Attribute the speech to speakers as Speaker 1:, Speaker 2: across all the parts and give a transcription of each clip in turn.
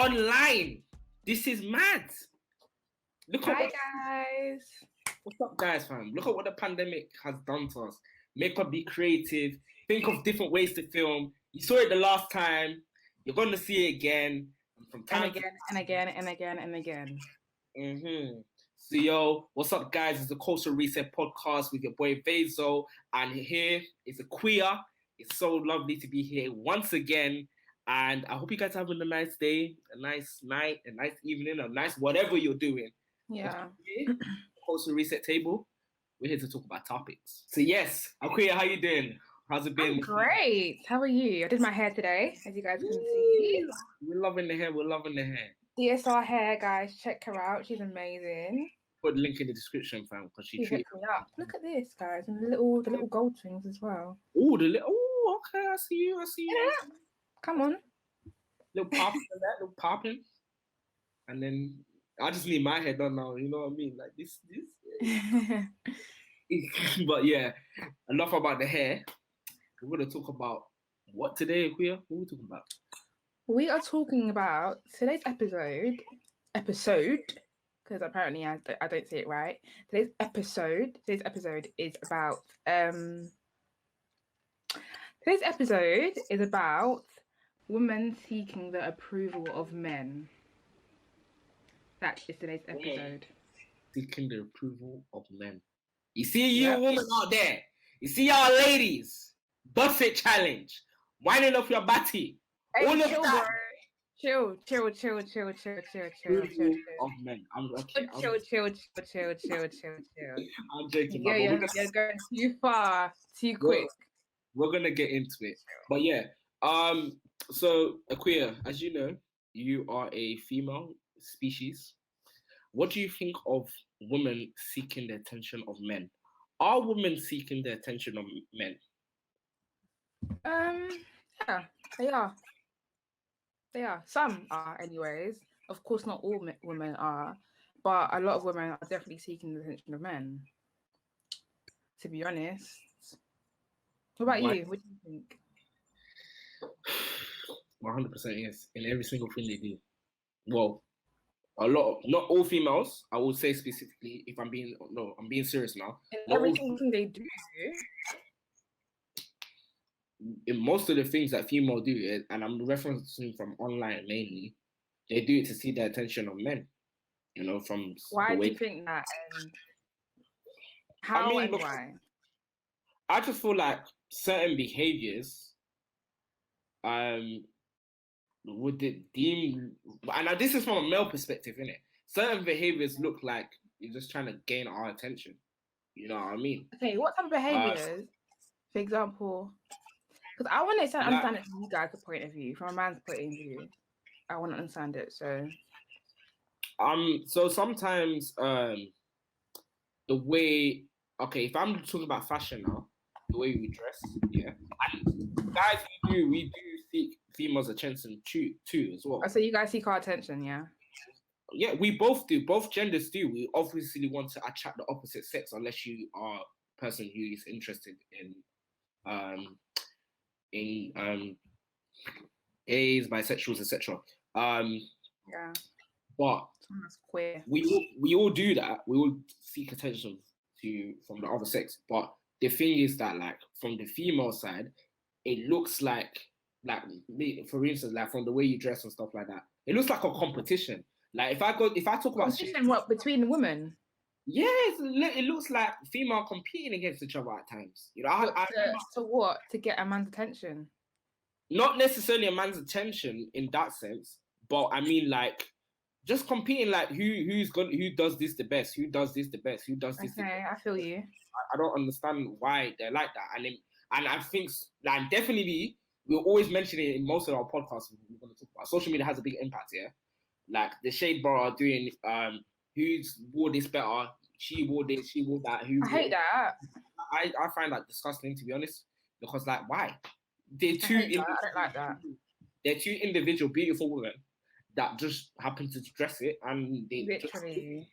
Speaker 1: online. This is mad.
Speaker 2: Hi guys.
Speaker 1: What's up, guys, fam? Look at what the pandemic has done to us. Make us be creative. Think of different ways to film. You saw it the last time. You're going to see it again.
Speaker 2: From time and again.
Speaker 1: So, yo, what's up, guys? It's the Cultural Reset podcast with your boy Vezo. And here is a queer. It's so lovely to be here once again. And I hope you guys are having a nice day, a nice night, a nice evening, a nice whatever you're doing.
Speaker 2: Yeah.
Speaker 1: Cultural Reset table. We're here to talk about topics. So yes, Aquia, how you doing? How's it been?
Speaker 2: I'm great. How are you? I did my hair today, as you guys can see.
Speaker 1: We're loving the hair. We're loving the hair.
Speaker 2: DSR hair, guys. Check her out. She's amazing.
Speaker 1: Put the link in the description, fam, because she treated
Speaker 2: me up. Look at this, guys, and the little gold strings as well.
Speaker 1: Oh, okay. I see you.
Speaker 2: Yeah. Come on.
Speaker 1: Little popping that, little popping, and then I just need my hair done now. You know what I mean? Like this. But yeah, enough about the hair. We're gonna talk about what today, Aquia? What are we talking about?
Speaker 2: We are talking about today's episode, because apparently I don't say it right. Today's episode is about women seeking the approval of men. That is today's episode.
Speaker 1: Seeking the approval of men. You see you women out there. You see y'all ladies. Buffet challenge. Winding up your body.
Speaker 2: Hey,
Speaker 1: all
Speaker 2: chill,
Speaker 1: of that.
Speaker 2: Chill.
Speaker 1: Of men.
Speaker 2: Chill.
Speaker 1: I'm joking.
Speaker 2: You're going too far, too quick.
Speaker 1: We're gonna get into it. But yeah. So Aquia, as you know, you are a female species. What do you think of women seeking the attention of men? Are women seeking the attention of men?
Speaker 2: Yeah, they are. Some are, anyways. Of course, not all women are, but a lot of women are definitely seeking the attention of men. To be honest. What about you? What do you think?
Speaker 1: 100% yes. In every single thing they do. Well, not all females. I would say specifically, I'm being serious now.
Speaker 2: In every single thing they do.
Speaker 1: In most of the things that females do, and I'm referencing from online mainly, they do it to see the attention of men. You know, from
Speaker 2: why do you think that? How and why?
Speaker 1: I just feel like certain behaviors, would it deem, and this is from a male perspective, innit? Certain behaviors look like you're just trying to gain our attention. You know what I mean?
Speaker 2: Okay, what type of behaviors? For example, because I want to understand it from you guys' point of view, from a man's point of view. I want to understand it. So
Speaker 1: sometimes the way, if I'm talking about fashion now, the way we dress, yeah, and guys, we do seek females' attention too as well.
Speaker 2: So you guys seek our attention, yeah?
Speaker 1: Yeah, we both do. Both genders do. We obviously want to attract the opposite sex, unless you are a person who is interested in gays, bisexuals, etc.
Speaker 2: Yeah.
Speaker 1: But
Speaker 2: that's queer.
Speaker 1: We all do that. We all seek attention from the other sex. But the thing is that, like, from the female side, it looks like for instance, like from the way you dress and stuff like that, it looks like a competition. Like if I talk about
Speaker 2: competition, what, between women?
Speaker 1: Yes, it looks like female competing against each other at times. You know,
Speaker 2: what? To get a man's attention? Not
Speaker 1: necessarily a man's attention in that sense, but I mean, like, just competing, like who does this the best, who does this the best, who does this.
Speaker 2: Okay, I feel you.
Speaker 1: I don't understand why they're like that, and I think, like, definitely we'll always mention it in most of our podcasts. We're going to talk about social media has a big impact here. Like the Shade Bar are doing who's wore this better, she wore this, she wore that.
Speaker 2: I hate that.
Speaker 1: I find that disgusting, to be honest, because, like, why? They're
Speaker 2: two. I don't like that.
Speaker 1: They're two individual, beautiful women that just happen to dress it, and they
Speaker 2: literally.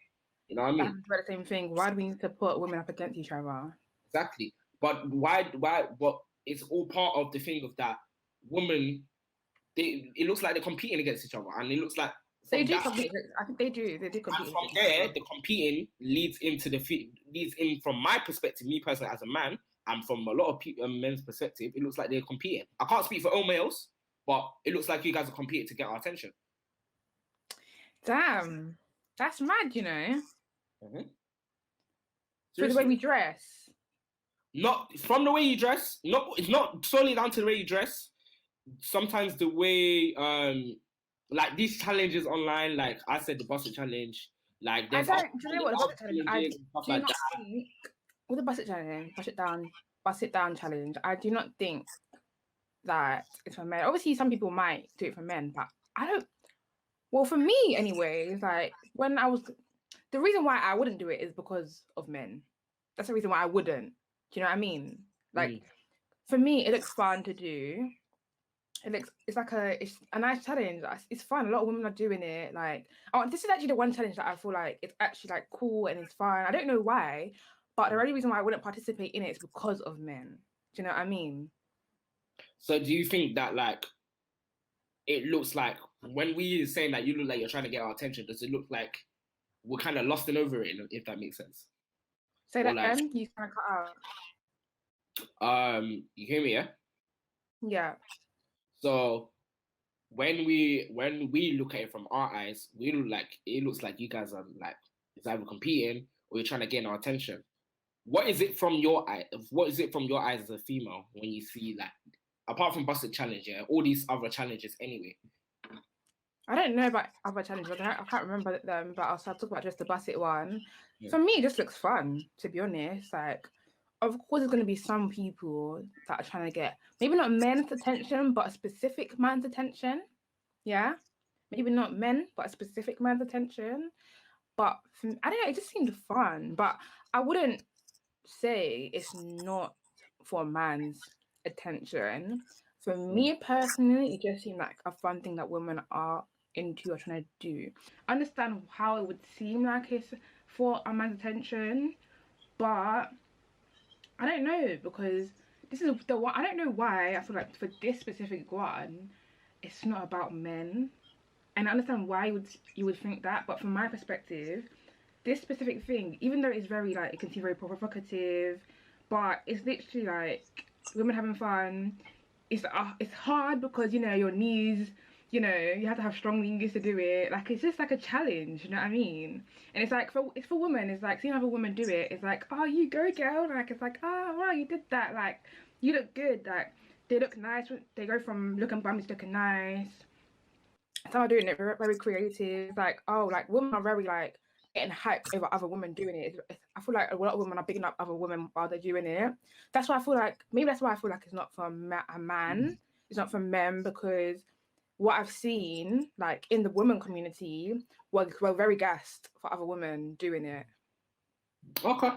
Speaker 1: You know what I mean?
Speaker 2: That's the same thing. Why do we need to put women up against each other?
Speaker 1: Exactly. But why? But it's all part of the thing of that women it looks like they're competing against each other, and it looks like
Speaker 2: they do compete. I think they do. They do compete.
Speaker 1: And from there, the competing leads in from my perspective, me personally as a man, and from a lot of men's perspective, it looks like they're competing. I can't speak for all males, but it looks like you guys are competing to get our attention.
Speaker 2: Damn, that's mad, you know.
Speaker 1: Mm-hmm.
Speaker 2: So the way we dress.
Speaker 1: Not from the way you dress. It's not solely down to the way you dress. Sometimes the way, like these challenges online, like I said, the Busset challenge, like there's
Speaker 2: do you know what the Busset challenge? I do not think with the Busset challenge, Busset down challenge. I do not think that it's for men. Obviously, some people might do it for men, but I don't. Well, for me, anyway, like when I was, the reason why I wouldn't do it is because of men. That's the reason why I wouldn't. Do you know what I mean? Like, for me, it looks fun to do. It's a nice challenge. It's fun. A lot of women are doing it. Like, this is actually the one challenge that I feel like it's actually like cool and it's fun. I don't know why, but the only reason why I wouldn't participate in it is because of men. Do you know what I mean?
Speaker 1: So do you think that like it looks like when we saying that you look like you're trying to get our attention, does it look like we're kind of lusting over it, if that makes sense?
Speaker 2: Say that again. You kind of cut
Speaker 1: out. You hear me? Yeah.
Speaker 2: Yeah.
Speaker 1: So when we look at it from our eyes, it looks like you guys are like it's either competing or you're trying to get our attention. What is it from your eye? What is it from your eyes as a female when you see like, apart from Busted Challenge, yeah, all these other challenges anyway?
Speaker 2: I don't know about other challenges. I can't remember them, but I'll talk about just the Busted one.
Speaker 1: Yeah.
Speaker 2: For me, it just looks fun, to be honest. Like, of course, there's going to be some people that are trying to get maybe not men's attention, but a specific man's attention. Yeah, maybe not men, but a specific man's attention. But I don't know. It just seemed fun. But I wouldn't say it's not for a man's attention. For me personally, it just seemed like a fun thing that women are into or trying to do. I understand how it would seem like it's for a man's attention, but I don't know, because this is the one. I don't know why I feel like for this specific one, it's not about men. And I understand why you would think that, but from my perspective, this specific thing, even though it's very like, it can seem very provocative, but it's literally like women having fun. It's hard because, you know, your knees, you know, you have to have strong knees to do it. Like, it's just like a challenge, you know what I mean? And it's like, it's for women. It's like, seeing other women do it, it's like, oh, you go, girl. Like, it's like, oh, wow, you did that. Like, you look good. Like, they look nice. They go from looking bummy to looking nice. Some are doing it very, very creative. Like, oh, like, women are very, like, getting hyped over other women doing it. I feel like a lot of women are bigging up other women while they're doing it. That's why I feel like, maybe that's why I feel like it's not for a man. It's not for men, because what I've seen, like, in the women community, we're very gassed for other women doing it.
Speaker 1: Okay,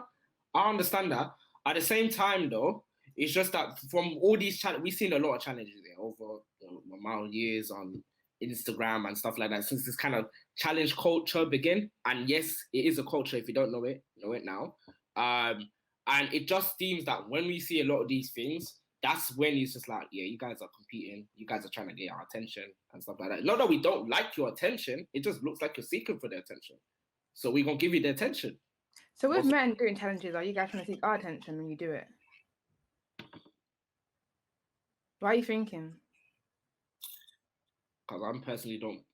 Speaker 1: I understand that. At the same time, though, it's just that from all these we've seen a lot of challenges there over the amount of years on Instagram and stuff like that, since this kind of challenge culture began. And yes, it is a culture. If you don't know it now. And it just seems that when we see a lot of these things, that's when it's just like, yeah, you guys are competing, you guys are trying to get our attention and stuff like that. Not that we don't like your attention, it just looks like you're seeking for the attention. So we're gonna give you the attention.
Speaker 2: So with men doing challenges, are you guys trying to seek our attention when you do it? Why are you thinking?
Speaker 1: Because I personally don't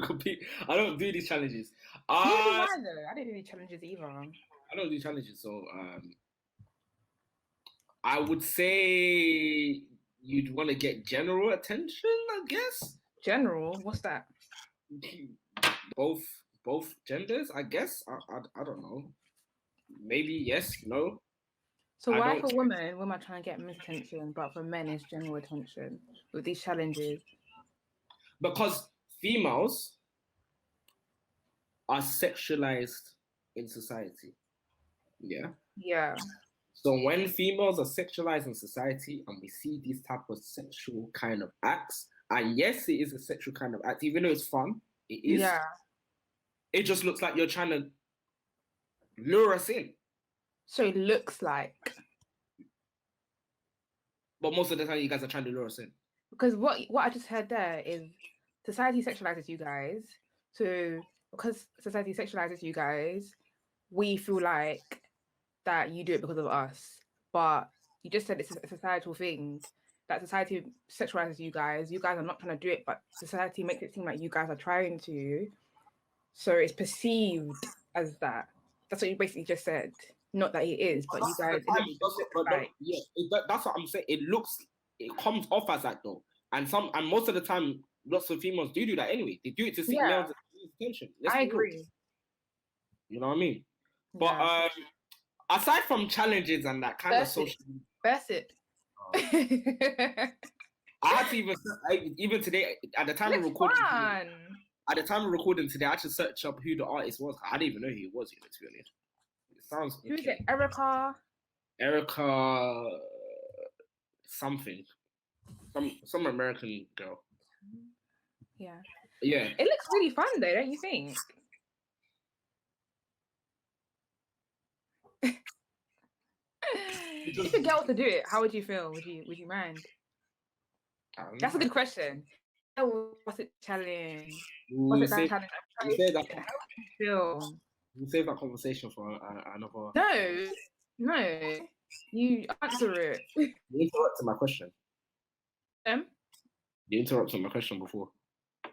Speaker 1: compete. I don't do these challenges.
Speaker 2: I didn't do these challenges either.
Speaker 1: I don't do challenges, so I would say you'd want to get general attention, I guess.
Speaker 2: General? What's that?
Speaker 1: Both genders, I guess. I don't know. Maybe yes, no.
Speaker 2: So why for women are trying to get men's attention, but for men it's general attention with these challenges?
Speaker 1: Because females are sexualized in society. Yeah.
Speaker 2: Yeah.
Speaker 1: So when females are sexualized in society and we see these type of sexual kind of acts, and yes, it is a sexual kind of act, even though it's fun, it is.
Speaker 2: Yeah.
Speaker 1: It just looks like you're trying to lure us in.
Speaker 2: So it looks like.
Speaker 1: But most of the time, you guys are trying to lure us in.
Speaker 2: Because what I just heard there is society sexualizes you guys. So because society sexualizes you guys, we feel like that you do it because of us. But you just said it's a societal thing. That society sexualizes you guys. You guys are not trying to do it, but society makes it seem like you guys are trying to. So it's perceived as that. That's what you basically just said. Not that it is, but you guys.
Speaker 1: Right. Yeah, that's what I'm saying. It comes off as that though, and most of the time, lots of females do that anyway. They do it to seek males' attention.
Speaker 2: I agree.
Speaker 1: You know what I mean?
Speaker 2: Yeah.
Speaker 1: But aside from challenges and that kind of social,
Speaker 2: burst it.
Speaker 1: I had to even today at the time of recording. At the time of recording today, I had to search up who the artist was. I didn't even know who he was. To be honest, it sounds.
Speaker 2: Who's it? Erica.
Speaker 1: Something. Some American girl.
Speaker 2: Yeah.
Speaker 1: Yeah.
Speaker 2: It looks really fun though, don't you think? If a girl to do it, how would you feel? Would you mind? That's a good question. What's it challenge? What's it challenge?
Speaker 1: You say that. How would you feel? We'll save that conversation for another.
Speaker 2: No. You answer it.
Speaker 1: You interrupted my question.
Speaker 2: You
Speaker 1: interrupted my question before.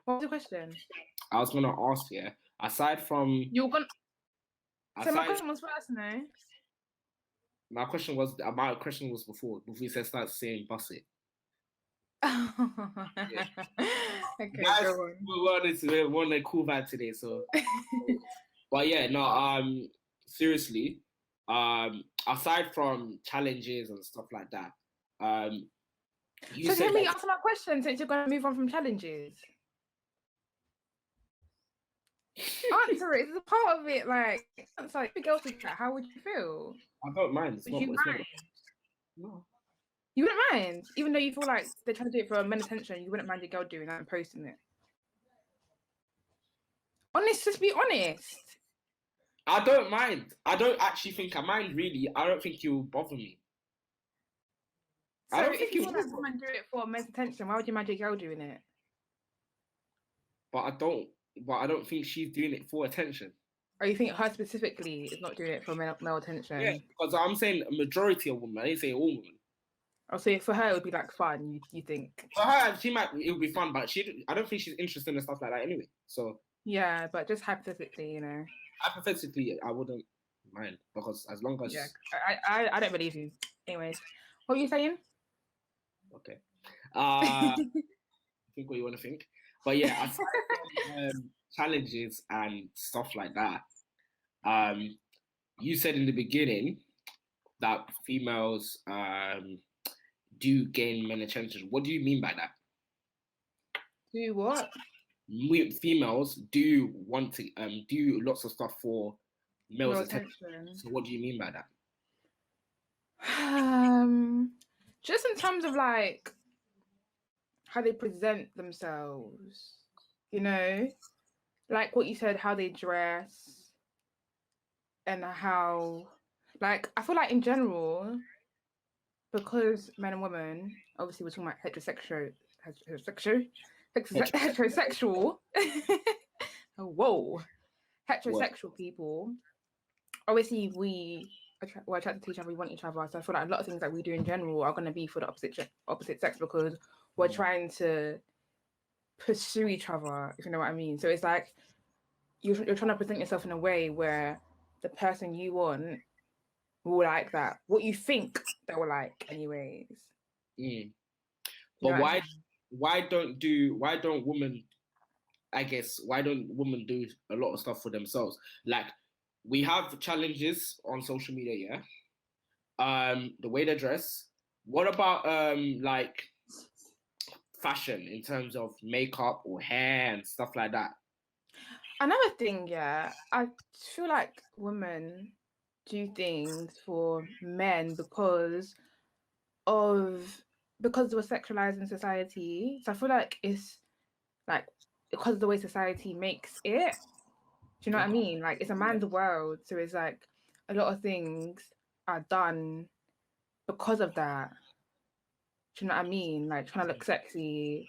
Speaker 2: What's the question?
Speaker 1: I was gonna ask, yeah. Aside from
Speaker 2: you're gonna. So my question was first, no.
Speaker 1: My question was before you said start saying bust it.
Speaker 2: Okay,
Speaker 1: guys, we're on a cool vibe today, so. But yeah, no. Seriously, aside from challenges and stuff like that,
Speaker 2: so let me answer my question since you're going to move on from challenges. Answer it. It's a part of it. Like, it's like, if a girl did that, how would you feel?
Speaker 1: I don't mind.
Speaker 2: Would you mind? No. You wouldn't mind, even though you feel like they're trying to do it for men's attention. You wouldn't mind a girl doing that and posting it. Just be honest.
Speaker 1: I don't mind. I don't actually think I mind. Really, I don't think you'll bother me.
Speaker 2: So I don't think you want a woman do it for men's attention. Why would you mind a girl doing it?
Speaker 1: But I don't think she's doing it for attention.
Speaker 2: Or you think her specifically is not doing it for male attention?
Speaker 1: Yeah, because I'm saying a majority of women. I didn't say all women.
Speaker 2: Oh, so for her it would be like fun. You think?
Speaker 1: For her, it would be fun, but I don't think she's interested in stuff like that anyway. So
Speaker 2: yeah, but just hypothetically, you know.
Speaker 1: Hypothetically, I wouldn't mind because as long as
Speaker 2: I don't believe you. Anyways, what are you saying?
Speaker 1: Okay. Think what you want to think. But yeah, aside from challenges and stuff like that, you said in the beginning that females do gain men attention. What do you mean by that?
Speaker 2: Do what?
Speaker 1: Females do want to do lots of stuff for males' attention. So what do you mean by that?
Speaker 2: Just in terms of like how they present themselves, you know, like what you said, how they dress, and how, like, I feel like in general, because men and women, obviously we're talking about heterosexual. Whoa, heterosexual people. Obviously, we're attracted to each other. We want each other. So I feel like a lot of things that we do in general are going to be for the opposite sex because we're trying to pursue each other. If you know what I mean. So it's like you're trying to present yourself in a way where the person you want will like that. What you think they will like, anyways.
Speaker 1: But why don't women? I guess why don't women do a lot of stuff for themselves? Like we have challenges on social media, yeah. The way they dress. What about like fashion in terms of makeup or hair and stuff like that?
Speaker 2: Another thing, yeah, I feel like women do things for men because we're sexualized in society. So I feel like it's like because of the way society makes it. Do you know what I mean? Like it's a man's world, so it's like a lot of things are done because of that. Do you know what I mean? Like trying to look sexy,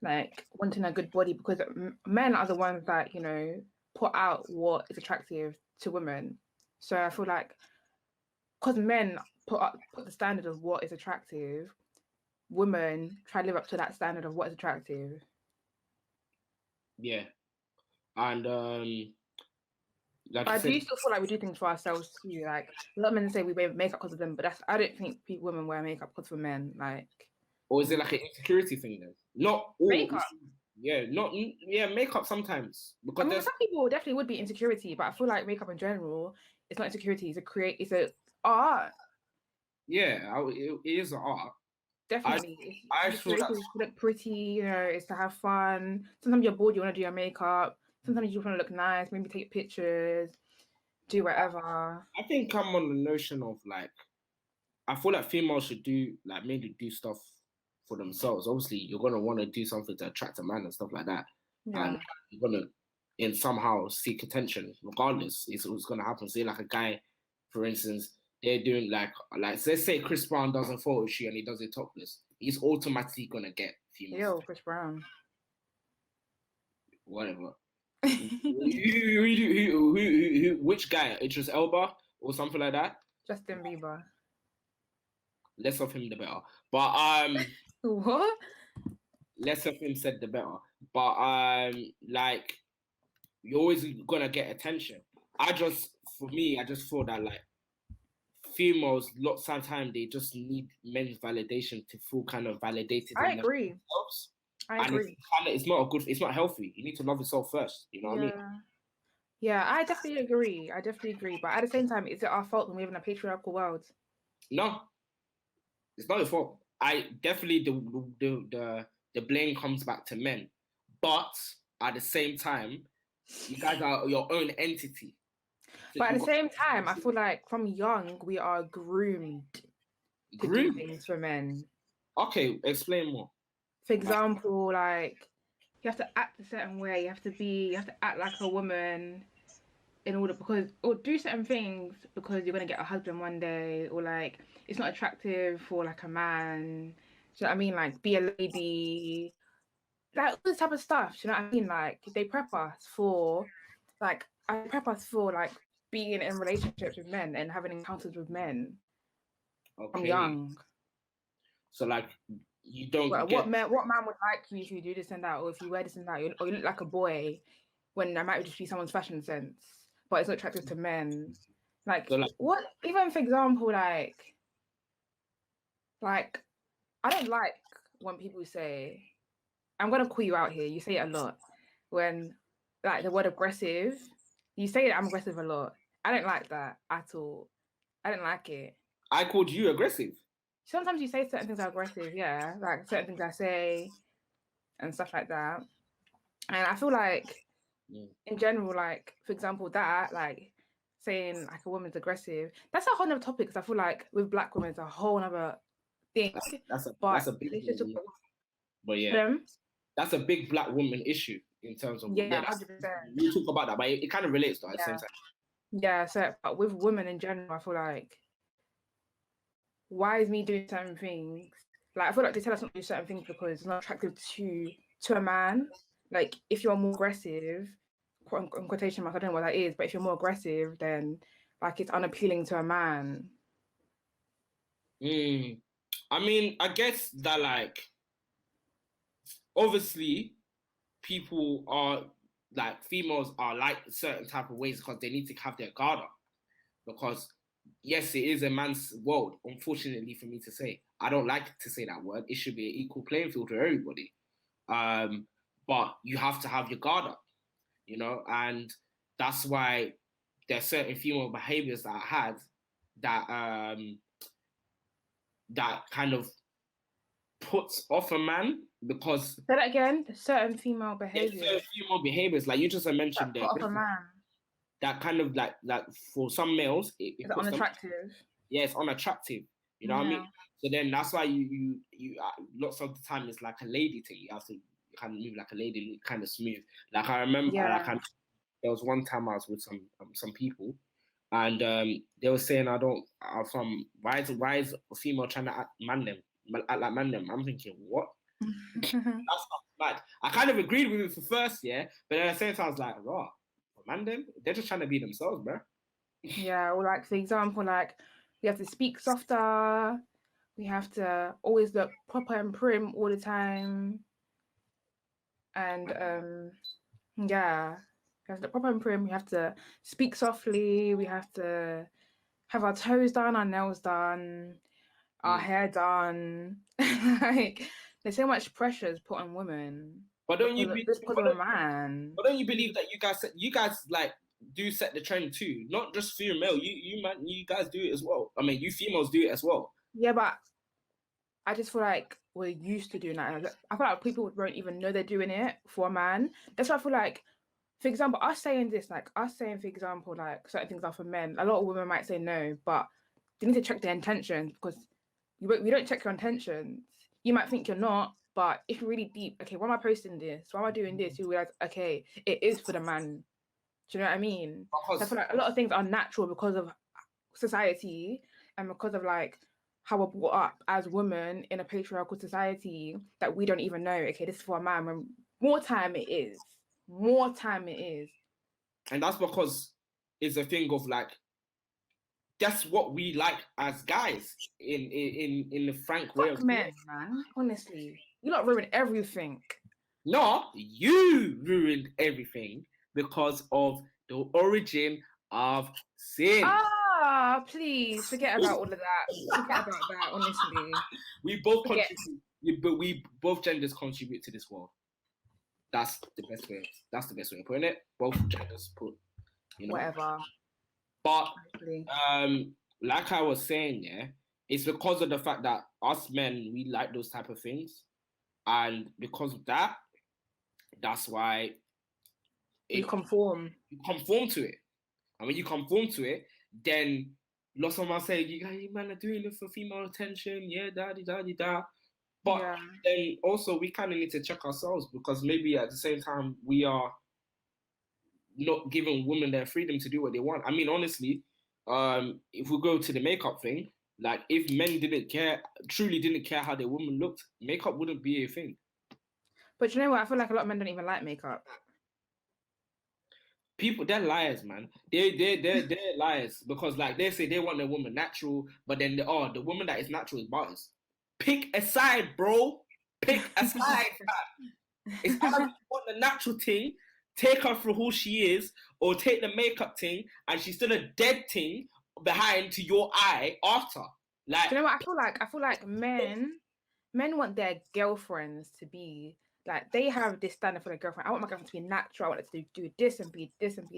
Speaker 2: like wanting a good body, because men are the ones that, you know, put out what is attractive to women. So I feel like because men put the standard of what is attractive, women try to live up to that standard of what is attractive.
Speaker 1: Yeah. And like
Speaker 2: I
Speaker 1: I said,
Speaker 2: do still feel like we do things for ourselves too. Like a lot of men say we wear makeup because of them, but I don't think women wear makeup because of men. Like,
Speaker 1: or is it like an insecurity thing then? Not all.
Speaker 2: makeup.
Speaker 1: Yeah, not yeah, makeup sometimes because
Speaker 2: I mean,
Speaker 1: there's
Speaker 2: some people definitely would be insecurity, but I feel like makeup in general, it's not insecurity. It's a art.
Speaker 1: yeah, it is an art.
Speaker 2: Definitely,
Speaker 1: I
Speaker 2: it's
Speaker 1: feel that
Speaker 2: to look pretty. You know, it's to have fun. Sometimes you're bored, you want to do your makeup. Sometimes you just want to look nice. Maybe take pictures, do whatever.
Speaker 1: I think I'm on the notion of like I feel like females should do like mainly do stuff for themselves. Obviously, you're gonna want to do something to attract a man and stuff like that, and
Speaker 2: Yeah,
Speaker 1: you're gonna in somehow seek attention. Regardless, it's what's gonna happen. Say like a guy, for instance, they're doing like let's say Chris Brown does a photo shoot and he does it topless. He's automatically gonna get females.
Speaker 2: yo, Chris Brown.
Speaker 1: Whatever. Which guy? Idris Elba or something like that.
Speaker 2: Justin Bieber.
Speaker 1: Less of him, the better. But
Speaker 2: What?
Speaker 1: less of him said the better. But like you're always gonna get attention. For me, I just feel that like females, lots of time they just need men's validation to feel kind of validated.
Speaker 2: I agree.
Speaker 1: Themselves.
Speaker 2: I agree.
Speaker 1: It's not a good. It's not healthy. You need to love yourself first. You know what I mean?
Speaker 2: Yeah, I definitely agree. But at the same time, is it our fault when we live in a patriarchal world?
Speaker 1: No, it's not your fault. I definitely the blame comes back to men, but at the same time, you guys are your own entity.
Speaker 2: So but at the same time, I feel like from young we are groomed to do things for men.
Speaker 1: Okay, explain more.
Speaker 2: For example, like you have to act a certain way. You have to act like a woman in order or do certain things because you're gonna get a husband one day, or like it's not attractive for like a man. Do you know what I mean? Like be a lady, like all this type of stuff. Do you know what I mean? Like they prep us for like being in relationships with men and having encounters with men from young.
Speaker 1: So like you don't
Speaker 2: what man would like you if you do this and that, or if you wear this and that, or you look like a boy, when that might just be someone's fashion sense, but it's not attractive to men. Like, so what? Even for example, like I don't like when people say, I'm gonna call you out here. You say it a lot when like the word aggressive. You say that I'm aggressive a lot. I don't like that at all. I don't like it.
Speaker 1: I called you aggressive.
Speaker 2: Sometimes you say certain things are aggressive, yeah, like certain things I say and stuff like that. And I feel like in general, like for example, that like saying like a woman's aggressive, that's a whole other topic, because I feel like with Black women it's a whole other thing.
Speaker 1: That's a big but yeah. That's a big Black woman issue in terms of
Speaker 2: we
Speaker 1: talk about that, but it kind of relates to at the same time.
Speaker 2: Yeah, so but with women in general, I feel like, why is me doing certain things? Like I feel like they tell us not to do certain things because it's not attractive to a man. Like if you're more aggressive, quote unquote, quotation marks, I don't know what that is, but if you're more aggressive, then like it's unappealing to a man.
Speaker 1: I mean, I guess that like obviously people are like females are like certain type of ways because they need to have their guard up, because yes, it is a man's world, unfortunately for me to say. I don't like to say that word. It should be an equal playing field for everybody. But you have to have your guard up, you know, and that's why there's certain female behaviors that I had that that kind of puts off a man, because
Speaker 2: say that again. Certain female behaviors.
Speaker 1: Certain female behaviors, like you just mentioned,
Speaker 2: that put off a man.
Speaker 1: That kind of like for some males,
Speaker 2: it's unattractive.
Speaker 1: It's unattractive. You know what I mean? So then that's why you lots of the time it's like a lady thing. You have to kind of move like a lady, kind of smooth. Like I remember, there was one time I was with some people, and they were saying, why is a female trying to man them? like man them. I'm thinking, what? That's not bad. I kind of agreed with it for first, yeah, but then at the same time, I was like, raw, man them, they're just trying to be themselves, bro.
Speaker 2: Yeah, or like for example, like we have to speak softer, we have to always look proper and prim all the time. And yeah, we have to look proper and prim, we have to speak softly, we have to have our toes done, our nails done, our hair done. Like there's so much pressures put on women
Speaker 1: But don't you be,
Speaker 2: because of a man.
Speaker 1: but don't you believe that you guys like do set the trend too, not just female. You guys do it as well. I mean, you females do it as well.
Speaker 2: Yeah, but I just feel like we're used to doing that. I feel like people won't even know they're doing it for a man. That's why I feel like, for example, us saying this, like us saying, for example, like certain things are for men. A lot of women might say no, but they need to check their intentions because we don't check your intentions. You might think you're not, but if you're really deep, okay, why am I posting this? Why am I doing this? You realize, okay, it is for the man. Do you know what I mean? So I feel like a lot of things are natural because of society and because of like how we're brought up as women in a patriarchal society that we don't even know, okay, this is for a man, when more time it is.
Speaker 1: And that's because it's a thing of like, that's what we like as guys in the frank way of
Speaker 2: men, man. Honestly, you lot ruin everything.
Speaker 1: No, you ruined everything because of the origin of sin.
Speaker 2: Ah, please forget about all of that. Forget about that. Honestly,
Speaker 1: we both contribute, but we both genders contribute to this world. That's the best way. That's the best way of putting it. Both genders put, you know,
Speaker 2: whatever.
Speaker 1: But like I was saying, yeah, it's because of the fact that us men, we like those type of things, and because of that, that's why
Speaker 2: you conform.
Speaker 1: You conform to it, and when you conform to it, then lots of them say, "You man are doing it for female attention, yeah, da. But then also we kind of need to check ourselves because maybe at the same time we are not giving women their freedom to do what they want. I mean, honestly, if we go to the makeup thing, like if men truly didn't care how their woman looked, makeup wouldn't be a thing.
Speaker 2: But you know what? I feel like a lot of men don't even like makeup.
Speaker 1: People, they're liars, man. They're liars because like they say they want their woman natural, but then the woman that is natural is butters. Pick a side, bro. Pick a side. It's either you want the natural thing, take her for who she is, or take the makeup thing, and she's still a dead thing behind to your eye after. Like,
Speaker 2: do you know what I feel like men want their girlfriends to be like, they have this standard for their girlfriend. I want my girlfriend to be natural. I want her to do this and be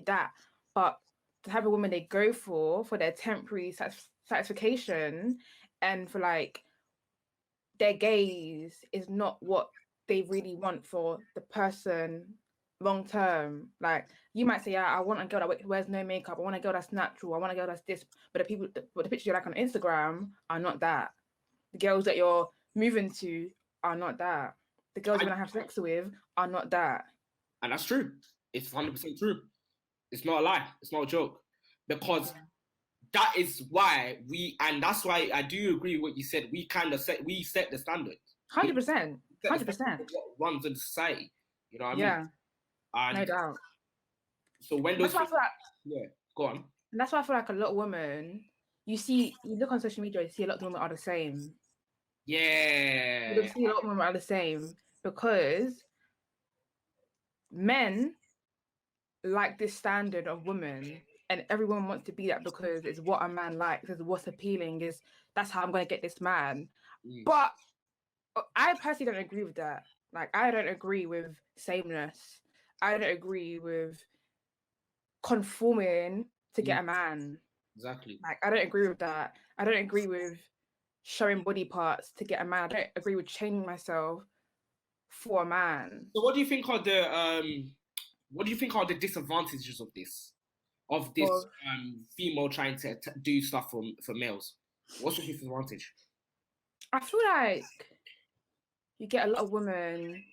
Speaker 2: that. But the type of woman they go for their temporary satisfaction and for like their gaze is not what they really want for the person long term. Like you might say, yeah, I want a girl that wears no makeup. I want a girl that's natural. I want a girl that's this. But the pictures you like on Instagram are not that. The girls that you're moving to are not that. The girls you're gonna have sex with are not that.
Speaker 1: And that's true. It's 100% true. It's not a lie. It's not a joke. Because that is why that's why I do agree with what you said. We kind of set the standard.
Speaker 2: 100%. 100%.
Speaker 1: What runs in society. You know what I mean?
Speaker 2: Yeah. And no doubt.
Speaker 1: So when those go on.
Speaker 2: And that's why I feel like a lot of women, you look on social media, you see a lot of women are the same.
Speaker 1: Yeah.
Speaker 2: You see a lot of women are the same because men like this standard of women, and everyone wants to be that because it's what a man likes, it's what's appealing, that's how I'm going to get this man. But I personally don't agree with that. Like, I don't agree with sameness. I don't agree with conforming to get a man.
Speaker 1: Exactly.
Speaker 2: Like, I don't agree with that. I don't agree with showing body parts to get a man. I don't agree with changing myself for a man.
Speaker 1: So what do you think are the disadvantages of this? Of this female trying to do stuff for males? What's the disadvantage?
Speaker 2: I feel like you get a lot of women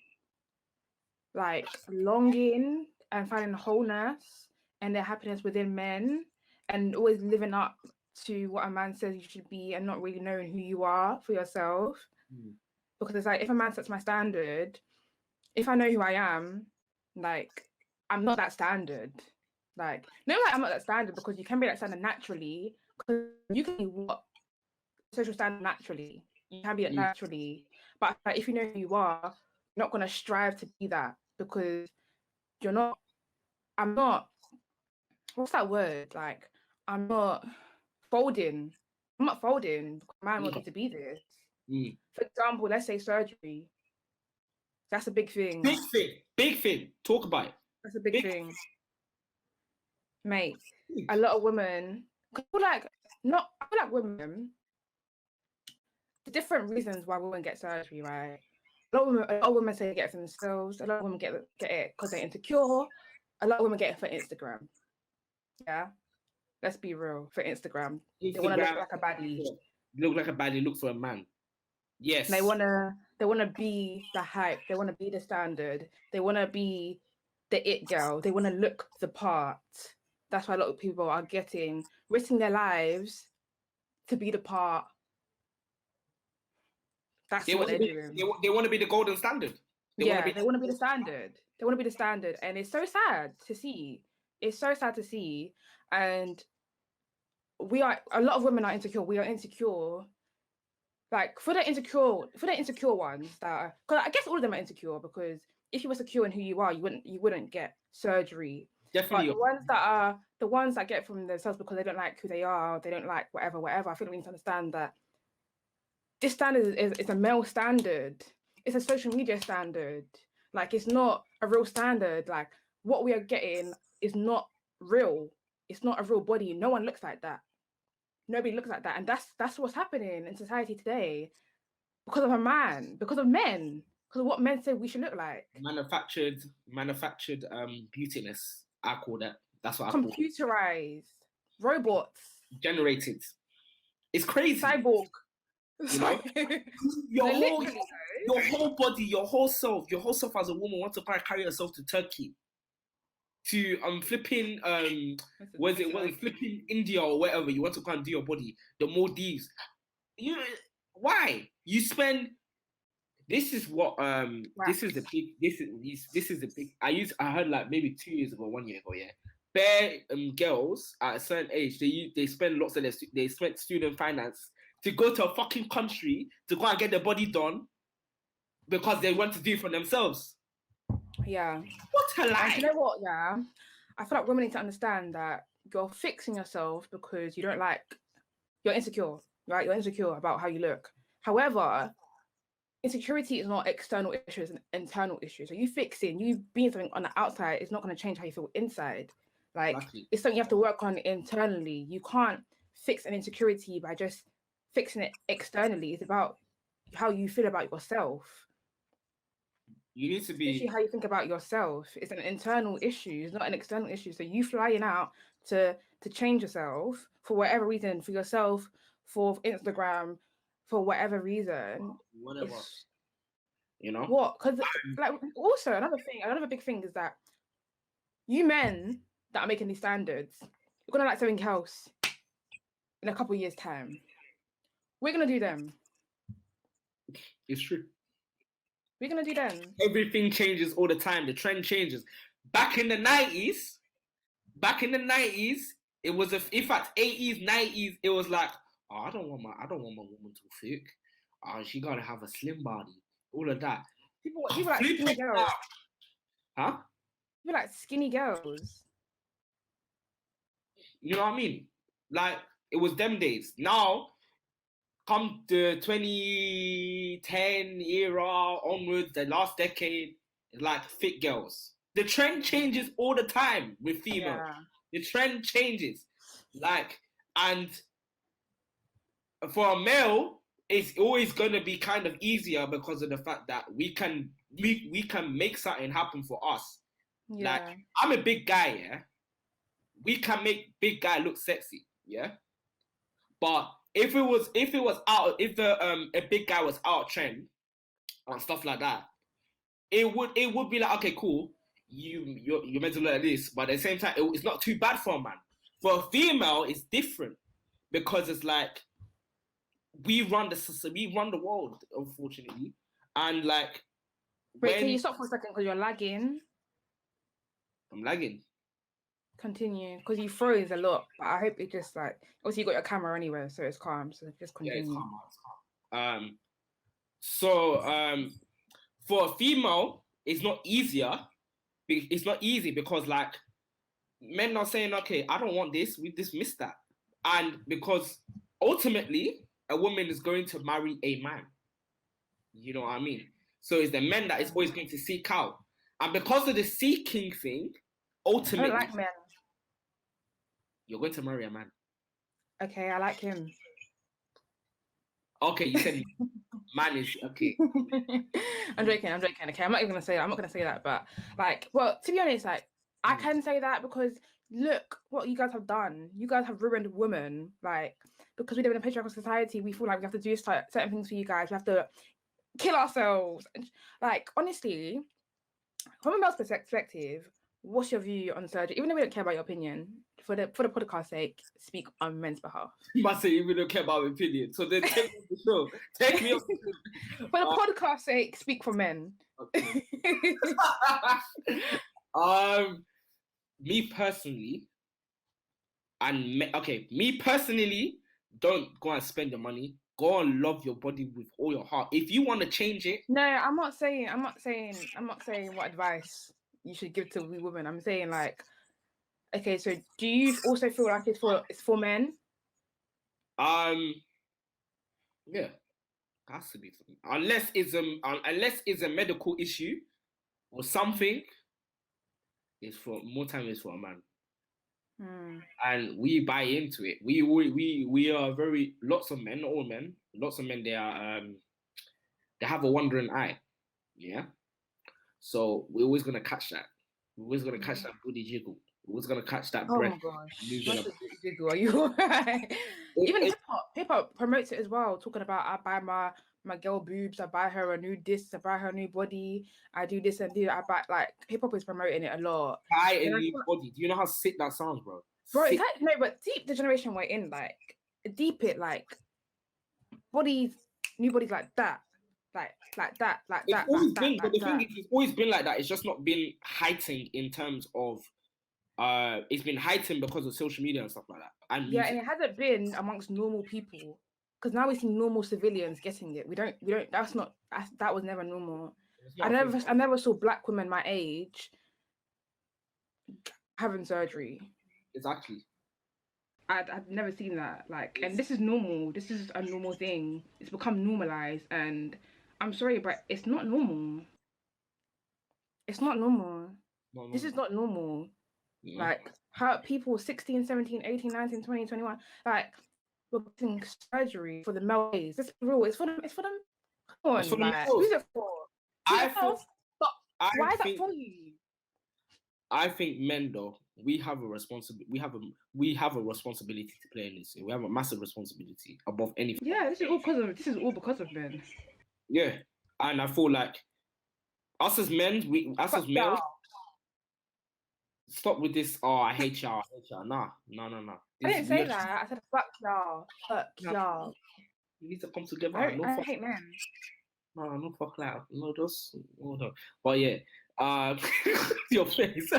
Speaker 2: like longing and finding wholeness and their happiness within men and always living up to what a man says you should be and not really knowing who you are for yourself. Because it's like, if a man sets my standard, if I know who I am, like, I'm not that standard. Like, no, like, I'm not that standard, because you can be that standard naturally, because you can be what social standard naturally. You can be it naturally. But like, if you know who you are, you're not going to strive to be that, because I'm not, what's that word? Like, I'm not folding. I'm not folding because man wants me to be this. For example, let's say surgery. That's a big thing.
Speaker 1: Big thing. Talk about it.
Speaker 2: That's a big thing. Mate, a lot of women, I feel like women, there's different reasons why women get surgery, right? A lot of women say they get it for themselves. A lot of women get it because they're insecure. A lot of women get it for Instagram. Yeah, let's be real. For Instagram, they want to look like a baddie.
Speaker 1: Look like a baddie. Look for a man. Yes.
Speaker 2: They wanna be the hype. They want to be the standard. They want to be the it girl. They want to look the part. That's why a lot of people are risking their lives to be the part. That's what they're doing.
Speaker 1: They want to be the golden standard.
Speaker 2: They want to be the standard. They want to be the standard, and it's so sad to see. It's so sad to see, and a lot of women are insecure. We are insecure. Like, for the insecure ones because I guess all of them are insecure, because if you were secure in who you are, you wouldn't get surgery.
Speaker 1: Definitely.
Speaker 2: But the ones that get from themselves because they don't like who they are, they don't like whatever. I think we need to understand that this standard is a male standard. It's a social media standard. Like, it's not a real standard. Like, what we are getting is not real. It's not a real body. No one looks like that. Nobody looks like that. And that's what's happening in society today, because of a man, because of men, because of what men say we should look like.
Speaker 1: Manufactured beautiness, I call that. That's what I call it.
Speaker 2: Computerized. Robots.
Speaker 1: Generated. It's crazy.
Speaker 2: Cyborg.
Speaker 1: You know? your whole body, your whole self as a woman wants to carry yourself to Turkey, to flipping flipping India or wherever you want to go and do your body, the Maldives. Why you spend? This is what this is the big. I heard like maybe 2 years ago, 1 year ago, yeah. Bare girls at a certain age, they spend lots of they spend student finance to go to a fucking country to go and get their body done because they want to do it for themselves.
Speaker 2: Yeah.
Speaker 1: What a lie.
Speaker 2: And you know what? Yeah. I feel like women need to understand that you're fixing yourself because you're insecure, right? You're insecure about how you look. However, insecurity is not external issue, it's an internal issue. So you being something on the outside is not going to change how you feel inside. Like, exactly. It's something you have to work on internally. You can't fix an insecurity by just fixing it externally. It's about how you feel about yourself.
Speaker 1: You need to be...
Speaker 2: Especially how you think about yourself. It's an internal issue. It's not an external issue. So you flying out to change yourself for whatever reason, for yourself, for Instagram, for whatever reason.
Speaker 1: Whatever. You know?
Speaker 2: What? Because like, also another big thing is that you men that are making these standards, you're going to like something else in a couple of years' time. We're going to do them.
Speaker 1: It's true.
Speaker 2: We're going to do them.
Speaker 1: Everything changes all the time. The trend changes. Back in the 90s, it was, in fact, 80s, 90s, it was like, oh, I don't want my woman too thick. She got to have a slim body. All of that.
Speaker 2: People like skinny girls.
Speaker 1: Huh?
Speaker 2: People like skinny girls.
Speaker 1: You know what I mean? Like, it was them days. Now, come the 2010 era onwards, the last decade, it's like fit girls. The trend changes all the time with female. Yeah. The trend changes. Like, and for a male, it's always going to be kind of easier because of the fact that we can make something happen for us. Yeah. Like, I'm a big guy, yeah? We can make big guy look sexy, yeah? But if the big guy was out of trend and stuff like that, it would be like, okay, cool, you're meant to look like this, but at the same time, it's not too bad for a man. For a female, it's different because it's like we run the world, unfortunately, and like
Speaker 2: Wait, can you stop for a second because you're lagging?
Speaker 1: I'm lagging.
Speaker 2: Continue, because you froze a lot. But I hope it just like obviously you got your camera anywhere, so it's calm. So just continue.
Speaker 1: Yeah, it's calm. For a female, it's not easier. It's not easy because like men are saying, okay, I don't want this. We dismiss that, and because ultimately a woman is going to marry a man. You know what I mean? So it's the men that is always going to seek out, and because of the seeking thing, ultimately,
Speaker 2: I don't like men.
Speaker 1: You're going to marry a man.
Speaker 2: Okay, I like him.
Speaker 1: Okay, you said man is okay.
Speaker 2: I'm joking. Okay, I'm not even gonna say that. I'm not gonna say that. But like, well, to be honest, like I can say that because look what you guys have done. You guys have ruined women. Like because we live in a patriarchal society, we feel like we have to do certain things for you guys. We have to kill ourselves. Like honestly, from a male's perspective, what's your view on surgery? Even though we don't care about your opinion, for the podcast sake, speak on men's behalf.
Speaker 1: You must say you really don't care about my opinion. So then take me off the show. Take me off the show.
Speaker 2: For the podcast sake, speak for men.
Speaker 1: Okay. Me personally, me personally, don't go and spend your money. Go and love your body with all your heart. If you want to change it.
Speaker 2: No, I'm not saying what advice you should give to women. I'm saying like, okay, so do you also feel like it's for men?
Speaker 1: Yeah, has to be for me. Unless it's a medical issue or something. It's for more time. It's for a man. And we buy into it. We are lots of men, not all men. Lots of men. They have a wandering eye. Yeah. So we're always gonna catch that. We're always gonna catch that booty jiggle. We're always gonna catch that breath.
Speaker 2: Oh my gosh! Jiggle, are you alright? Even hip hop promotes it as well. Talking about I buy my girl boobs. I buy her a new disc. I buy her a new body. I do this and do that. I buy like hip hop is promoting it a lot.
Speaker 1: Buy a new body. Do you know how sick that sounds, bro?
Speaker 2: Bro, it's like, no, but deep the generation we're in, like deep it, like bodies, new bodies like that. Like that.
Speaker 1: It's always been, but the thing is, it's always been like that. It's just not been heightened in terms of, it's been heightened because of social media and stuff like that. And
Speaker 2: yeah, and it hasn't been amongst normal people because now we see normal civilians getting it. We don't. That was never normal. I never saw black women my age having surgery.
Speaker 1: Exactly.
Speaker 2: I've never seen that. Like, and this is normal. This is a normal thing. It's become normalized, and I'm sorry, but it's not normal. It's not normal. This is not normal. Yeah. Like, how people 16, 17, 18, 19, 20, 21, like, we're getting surgery for the male gaze. This is real. It's for them. Come on, like, who's it for? Why is that for you?
Speaker 1: I think men, though, we have a responsibility. We have a responsibility to play in this. We have a massive responsibility above anything.
Speaker 2: Yeah, this is all because of men.
Speaker 1: Yeah, and I feel like us as men, as males, stop with this. Oh, I hate y'all. Nah.
Speaker 2: I didn't say that. I said fuck y'all. Fuck y'all.
Speaker 1: You need to come together.
Speaker 2: I hate men.
Speaker 1: No fuck loud. No, just no. But yeah, your face.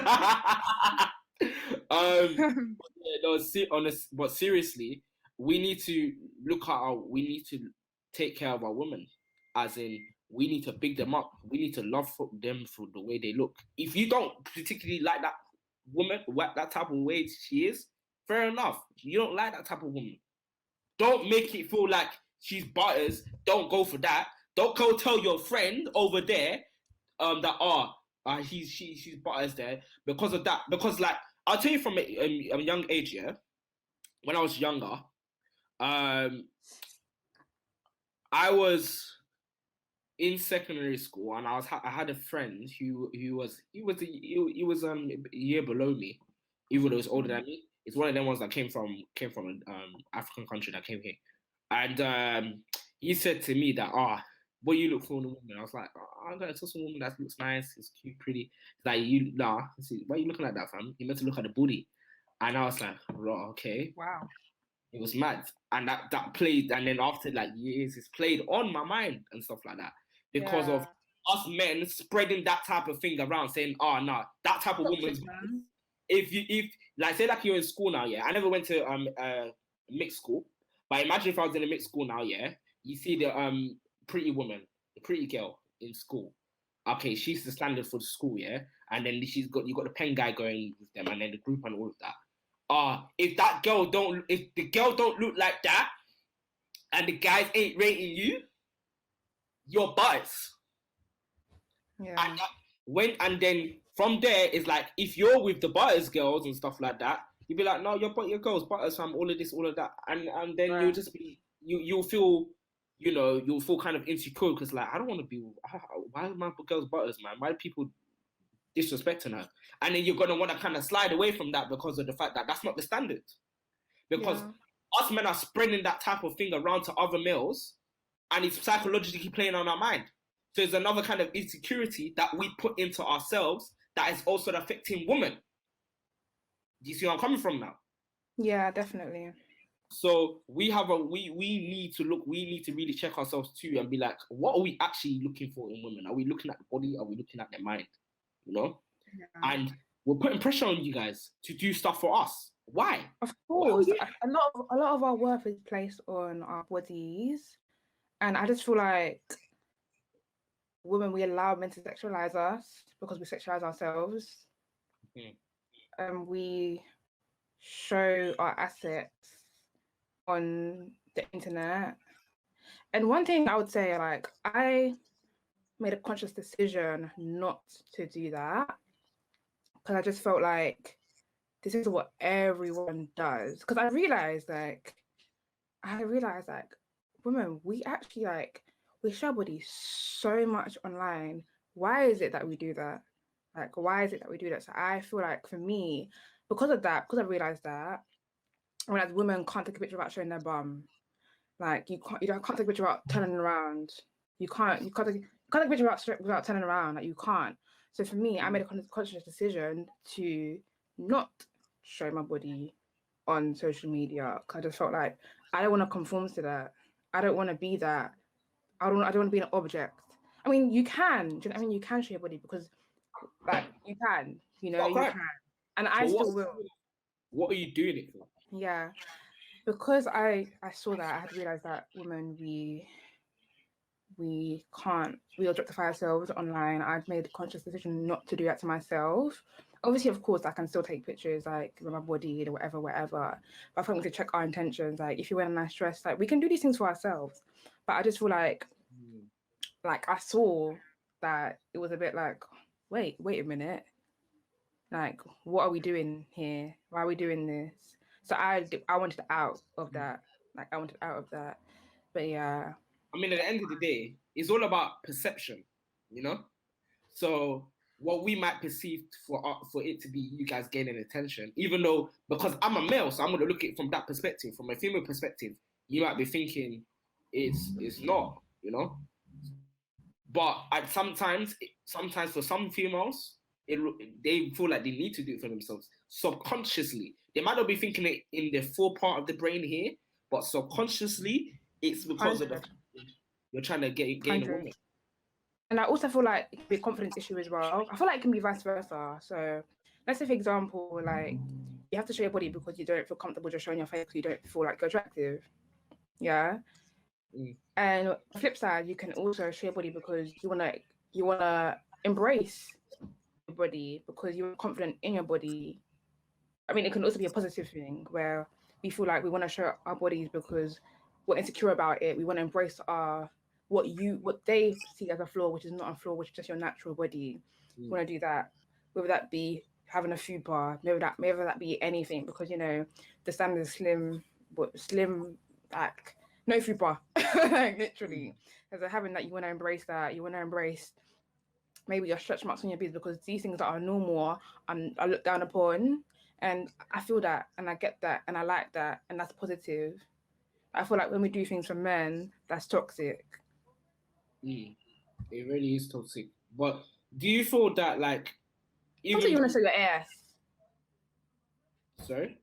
Speaker 1: But seriously, we need to we need to take care of our women, as in we need to pick them up. We need to love them for the way they look. If you don't particularly like that woman, that type of way she is, fair enough. You don't like that type of woman. Don't make it feel like she's butters. Don't go for that. Don't go tell your friend over there that she's butters there because of that. Because like I'll tell you from a young age, yeah. When I was younger, I was in secondary school, and I had a friend who was a year below me, even though he was older than me. It's one of them ones that came from an African country that came here, and he said to me that what you look for in a woman? I was like, I'm gonna tell some woman that looks nice, is cute, pretty. Like why are you looking like that, fam? You meant to look at the booty. And I was like, okay.
Speaker 2: Wow.
Speaker 1: It was mad, and that played, and then after like years, it's played on my mind and stuff like that because of us men spreading that type of thing around, saying, "Oh no, that type of woman's." If like say like you're in school now, yeah. I never went to mixed school, but imagine if I was in a mixed school now, yeah. You see the pretty woman, the pretty girl in school. Okay, she's the standard for the school, yeah. And then you got the pen guy going with them, and then the group and all of that. If the girl don't look like that, and the guys ain't rating you, you're biased.
Speaker 2: Yeah.
Speaker 1: And then from there is like if you're with the butters girls and stuff like that, you'd be like, no, your girls butters fam, all of this, all of that, and then you'll just be you'll feel. You'll feel kind of insecure because, like, I don't want to be. Why are my girls butters, man? Why are people disrespecting her? And then you're gonna want to kind of slide away from that because of the fact that that's not the standard. Because us men are spreading that type of thing around to other males, and it's psychologically playing on our mind. So there's another kind of insecurity that we put into ourselves that is also affecting women. Do you see where I'm coming from now?
Speaker 2: Yeah, definitely.
Speaker 1: So we need to really check ourselves too and be like, what are we actually looking for in women? Are we looking at the body? Are we looking at their mind? And we're putting pressure on you guys to do stuff for us. Why?
Speaker 2: Of course, a lot of our worth is placed on our bodies, and I just feel like women, we allow men to sexualize us because we sexualize ourselves, and we show our assets on the internet. And one thing I would say, like, I made a conscious decision not to do that because I just felt like this is what everyone does. Because I realized women, we actually we show our bodies so much online. Why is it that we do that? Like, why is it that we do that? So I feel like for me, because of that, because I realized that, whereas women can't take a picture without showing their bum. Like you can't take a picture without turning around. You can't take a picture without turning around. Like you can't. So for me, I made a conscious decision to not show my body on social media because I just felt like I don't want to conform to that. I don't want to be that. I don't want to be an object. I mean, you can. Do you know what I mean? You can show your body because, like, you can. You can. And I still will.
Speaker 1: What are you doing it for?
Speaker 2: Yeah, because I saw that, I had realized that women, we objectify ourselves online. I've made a conscious decision not to do that to myself. Obviously, of course, I can still take pictures like with my body or whatever. But I think we should check our intentions. Like if you wear a nice dress, like we can do these things for ourselves. But I just feel like I saw that it was a bit like, wait a minute. Like, what are we doing here? Why are we doing this? So I wanted out of that. Like I wanted out of that. But yeah.
Speaker 1: I mean, at the end of the day, it's all about perception, So what we might perceive for it to be you guys gaining attention, even though because I'm a male, so I'm gonna look at it from that perspective. From a female perspective, you might be thinking it's not, But sometimes for some females, they feel like they need to do it for themselves subconsciously. They might not be thinking it in the full part of the brain here, but subconsciously, it's because 100. Of you're trying to gain a woman.
Speaker 2: And I also feel like it can be a confidence issue as well. I feel like it can be vice versa. So let's say, for example, like you have to show your body because you don't feel comfortable just showing your face because you don't feel like you're attractive. Yeah. And on the flip side, you can also show your body because you wanna embrace your body because you're confident in your body. I mean, it can also be a positive thing where we feel like we want to show our bodies because we're insecure about it. We want to embrace what they see as a flaw, which is not a flaw, which is just your natural body. We want to do that. Whether that be having a fupa, maybe that be anything, because the standard is slim, like no fupa, like literally. As a having that, you want to embrace that. You want to embrace maybe your stretch marks on your boobs because these things that are normal and are looked down upon. And I feel that, and I get that, and I like that, and that's positive. I feel like when we do things for men, that's toxic.
Speaker 1: It really is toxic. But do you feel that, like,
Speaker 2: sometimes you want to show your ass?
Speaker 1: Sorry?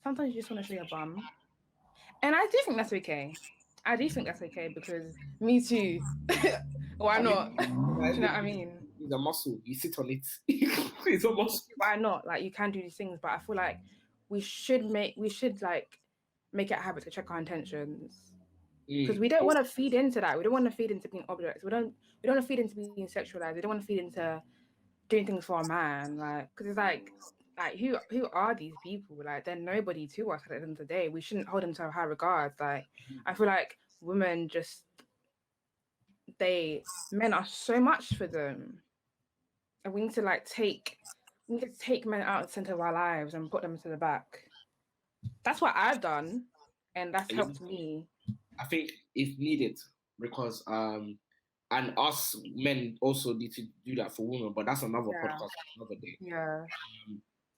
Speaker 2: Sometimes you just want to show your bum. And I do think that's okay. I do think that's okay because me too. Why
Speaker 1: I
Speaker 2: not?
Speaker 1: mean,
Speaker 2: Do you know what I mean?
Speaker 1: it's a muscle. You sit on it. It's a muscle.
Speaker 2: Why not? Like you can do these things, but I feel like we should like make it a habit to check our intentions. Because we don't want to feed into that. We don't want to feed into being objects. We don't want to feed into being sexualized. We don't want to feed into doing things for a man. Like, because it's like who are these people? Like they're nobody to us at the end of the day. We shouldn't hold them to a high regard. Like I feel like women just men are so much for them. And we need to take men out of the center of our lives and put them to the back. That's what I've done, and that's helped me.
Speaker 1: I think it's needed because and us men also need to do that for women, but that's another podcast another day.
Speaker 2: Yeah.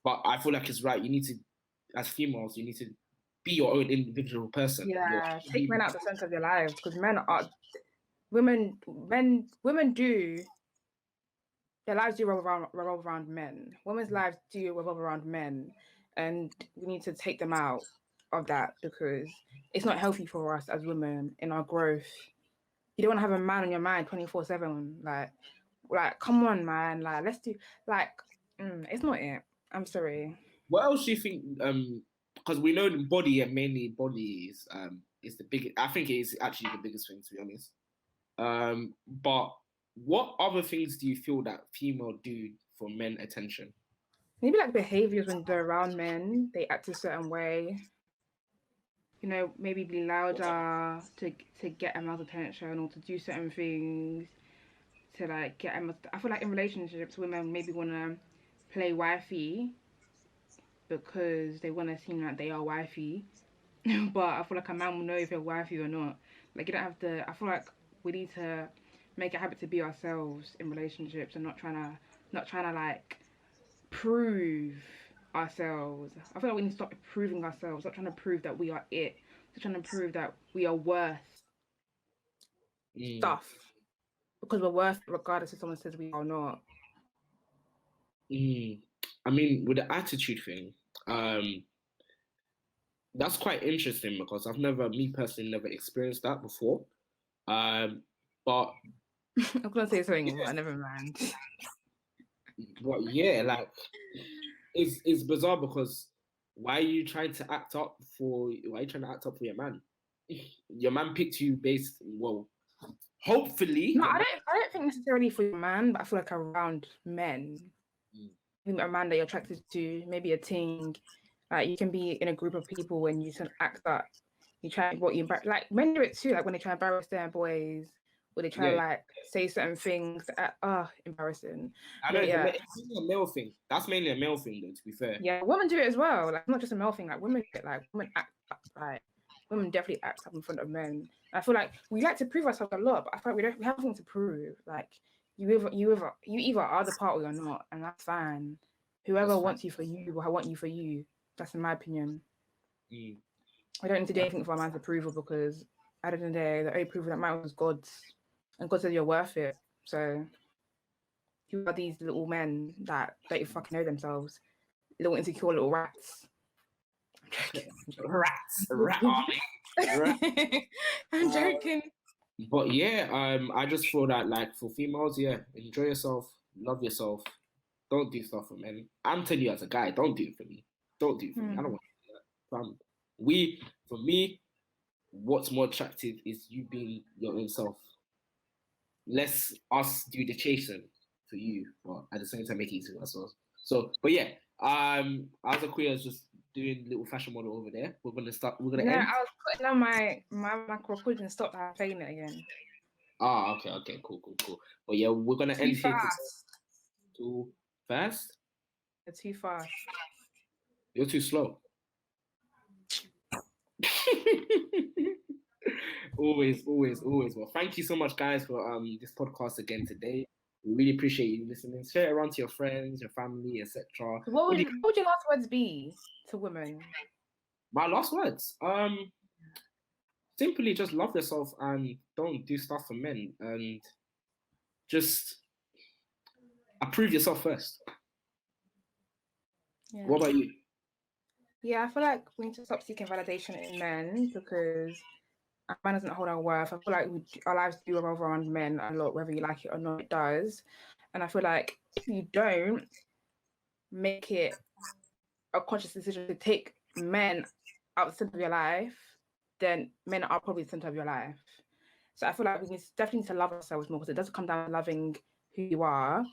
Speaker 1: But I feel like it's right. You need to, as females, you need to be your own individual person.
Speaker 2: Yeah, take men out of the center of your lives because women do, their lives do revolve around men. Women's lives do revolve around men, and we need to take them out of that because it's not healthy for us as women in our growth. You don't want to have a man on your mind 24/7. Like, come on, man. Like, let's do it's not it. I'm sorry.
Speaker 1: What else do you think? Because we know the body and mainly body is the biggest. I think it is actually the biggest thing, to be honest. But what other things do you feel that female do for men attention?
Speaker 2: Maybe like behaviors when they're around men, they act a certain way. You know, maybe be louder to get a man's attention or to do certain things to like get a. I feel like in relationships, women maybe want to play wifey because they want to seem like they are wifey. But I feel like a man will know if you're wifey or not. Like you don't have to. I feel like we need to make a habit to be ourselves in relationships and not trying to like prove ourselves. I feel like we need to stop proving ourselves, not trying to prove that we are it, not trying to prove that we are worth stuff. Because we're worth it regardless if someone says we are not.
Speaker 1: I mean, with the attitude thing, that's quite interesting because me personally never experienced that before. But
Speaker 2: I'm gonna say something, but never mind.
Speaker 1: But yeah, like it's bizarre because why are you trying to act up for your man? Your man picked you hopefully.
Speaker 2: No, I don't think necessarily for your man, but I feel like around men. A man that you're attracted to, maybe a ting. Like you can be in a group of people when you can act up. You try like men do it too, like when they try to embarrass their boys, or they try to like say certain things that embarrassing.
Speaker 1: I know it's a male thing. That's mainly a male thing, though. To be fair.
Speaker 2: Yeah, women do it as well. Like not just a male thing. Like women act up. Like women definitely act up in front of men. I feel like we like to prove ourselves a lot, but I feel like we have nothing to prove. Like you either are the part or you're not, and that's fine. Whoever wants you for you will want you for you. That's in my opinion. I don't need to do anything for a man's approval because at the end of the day, the only approval that matters is God's. And God says you're worth it. So who are these little men that don't even fucking know themselves? Little insecure little rats.
Speaker 1: Rat.
Speaker 2: I'm joking.
Speaker 1: But yeah, I just feel that like for females, enjoy yourself, love yourself. Don't do stuff for men. I'm telling you as a guy, don't do it for me. Don't do it for me. I don't want to do that. For me, what's more attractive is you being your own self. Let's us do the chasing for you, but at the same time make it easy for ourselves. So, but yeah, as a queer is just doing little fashion model over there. We're gonna end.
Speaker 2: I was putting on my recording and stop playing it again.
Speaker 1: Okay, cool. But yeah, we're gonna end here. Too fast?
Speaker 2: You're too fast.
Speaker 1: You're too slow. Always. Well, thank you so much, guys, for this podcast again today. We really appreciate you listening. Share it around to your friends, your family, etc.
Speaker 2: What would your last words be to women?
Speaker 1: My last words, simply just love yourself and don't do stuff for men, and just approve yourself first. Yeah. What about you?
Speaker 2: Yeah, I feel like we need to stop seeking validation in men because a man doesn't hold our worth. I feel like our lives do revolve around men a lot, whether you like it or not, it does. And I feel like if you don't make it a conscious decision to take men out of the center of your life, then men are probably the center of your life. So I feel like definitely need to love ourselves more because it doesn't come down to loving who you are.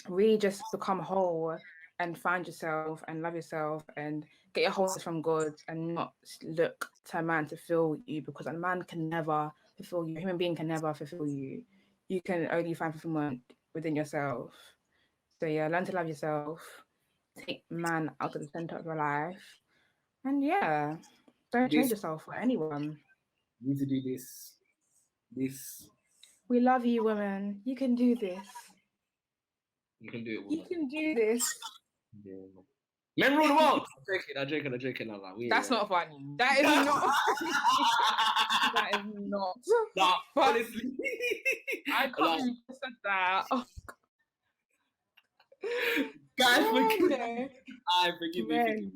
Speaker 2: Really just become whole and find yourself and love yourself and get your wholeness from God and not look to a man to fulfill you because a man can never fulfill you. A human being can never fulfill you. You can only find fulfillment within yourself. So yeah, learn to love yourself. Take man out of the center of your life. And yeah, don't change yourself for anyone.
Speaker 1: You need to do this. This.
Speaker 2: We love you, women. You can do this.
Speaker 1: You can do it,
Speaker 2: woman. You can do this.
Speaker 1: Yeah. Men rule the world. I'm joking.
Speaker 2: That's not funny. That is not. That is not.
Speaker 1: Nah, honestly.
Speaker 2: I can't believe you said that. Oh.
Speaker 1: Guys, forgive me. Forgive me.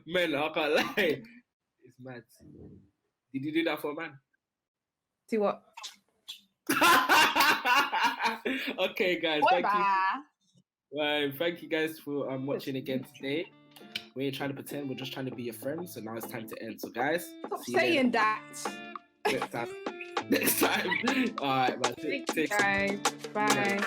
Speaker 1: Men, I can't lie. It's mad. Did you do that for a man?
Speaker 2: See what?
Speaker 1: Okay, guys. Thank you guys for watching again today. We ain't trying to pretend, we're just trying to be your friends. So now it's time to end. So guys,
Speaker 2: stop saying that.
Speaker 1: Next time. All right, man.
Speaker 2: Thank you guys. Bye. Yeah.